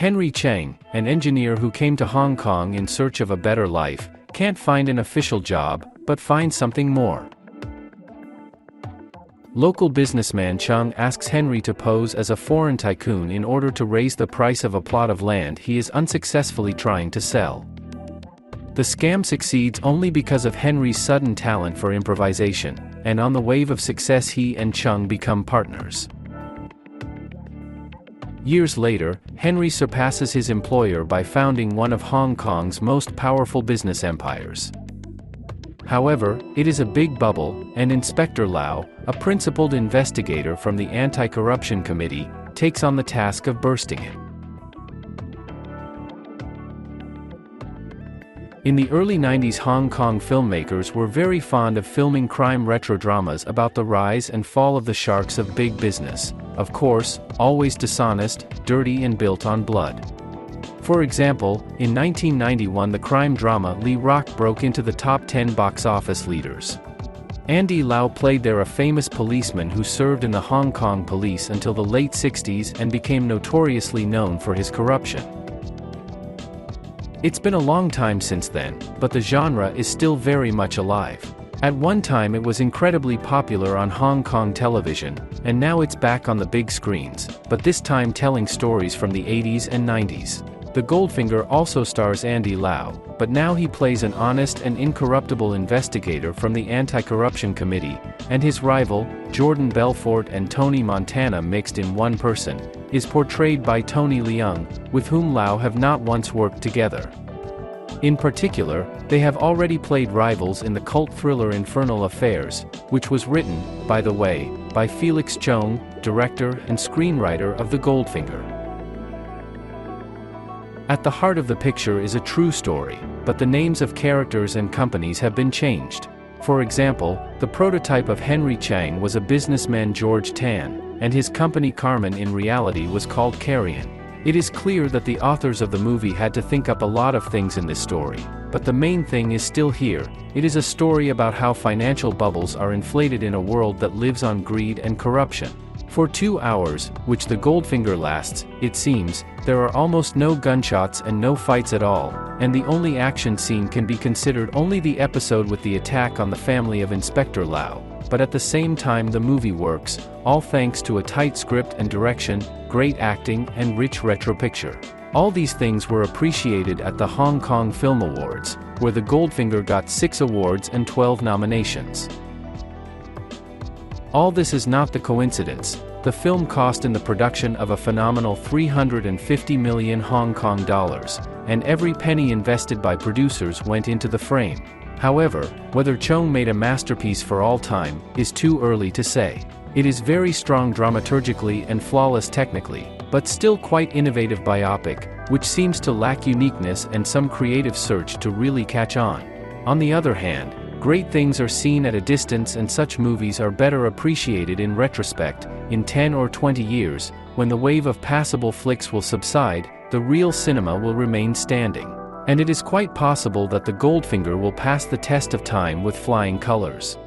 Henry Chang, an engineer who came to Hong Kong in search of a better life, can't find an official job, but finds something more. Local businessman Chong asks Henry to pose as a foreign tycoon in order to raise the price of a plot of land he is unsuccessfully trying to sell. The scam succeeds only because of Henry's sudden talent for improvisation, and on the wave of success he and Chong become partners. Years later, Henry surpasses his employer by founding one of Hong Kong's most powerful business empires. However, it is a big bubble, and Inspector Lau, a principled investigator from the Anti-Corruption Committee, takes on the task of bursting it. In the early 90s, Hong Kong filmmakers were very fond of filming crime retro dramas about the rise and fall of the sharks of big business, of course, always dishonest, dirty and built on blood. For example, in 1991 the crime drama Lee Rock broke into the top 10 box office leaders. Andy Lau played there a famous policeman who served in the Hong Kong police until the late 60s and became notoriously known for his corruption. It's been a long time since then, but the genre is still very much alive. At one time it was incredibly popular on Hong Kong television, and now it's back on the big screens, but this time telling stories from the 80s and 90s. The Goldfinger also stars Andy Lau, but now he plays an honest and incorruptible investigator from the Anti-Corruption Committee, and his rival, Jordan Belfort and Tony Montana mixed in one person, is portrayed by Tony Leung, with whom Lau have not once worked together. In particular, they have already played rivals in the cult thriller Infernal Affairs, which was written, by the way, by Felix Chong, director and screenwriter of The Goldfinger. At the heart of the picture is a true story, but the names of characters and companies have been changed. For example, the prototype of Henry Chang was a businessman George Tan, and his company Carmen in reality was called Carrion. It is clear that the authors of the movie had to think up a lot of things in this story, but the main thing is still here. It is a story about how financial bubbles are inflated in a world that lives on greed and corruption. For 2 hours, which The Goldfinger lasts, it seems, there are almost no gunshots and no fights at all, and the only action scene can be considered only the episode with the attack on the family of Inspector Lau. But at the same time the movie works, all thanks to a tight script and direction, great acting and rich retro picture. All these things were appreciated at the Hong Kong Film Awards, where The Goldfinger got 6 awards and 12 nominations. All this is not the coincidence. The film cost in the production of a phenomenal 350 million Hong Kong dollars, and every penny invested by producers went into the frame. However, whether Chong made a masterpiece for all time is too early to say. It is very strong dramaturgically and flawless technically, but still quite innovative biopic, which seems to lack uniqueness and some creative search to really catch on. On the other hand, great things are seen at a distance, and such movies are better appreciated in retrospect. In 10 or 20 years, when the wave of passable flicks will subside, the real cinema will remain standing. And it is quite possible that The Goldfinger will pass the test of time with flying colors.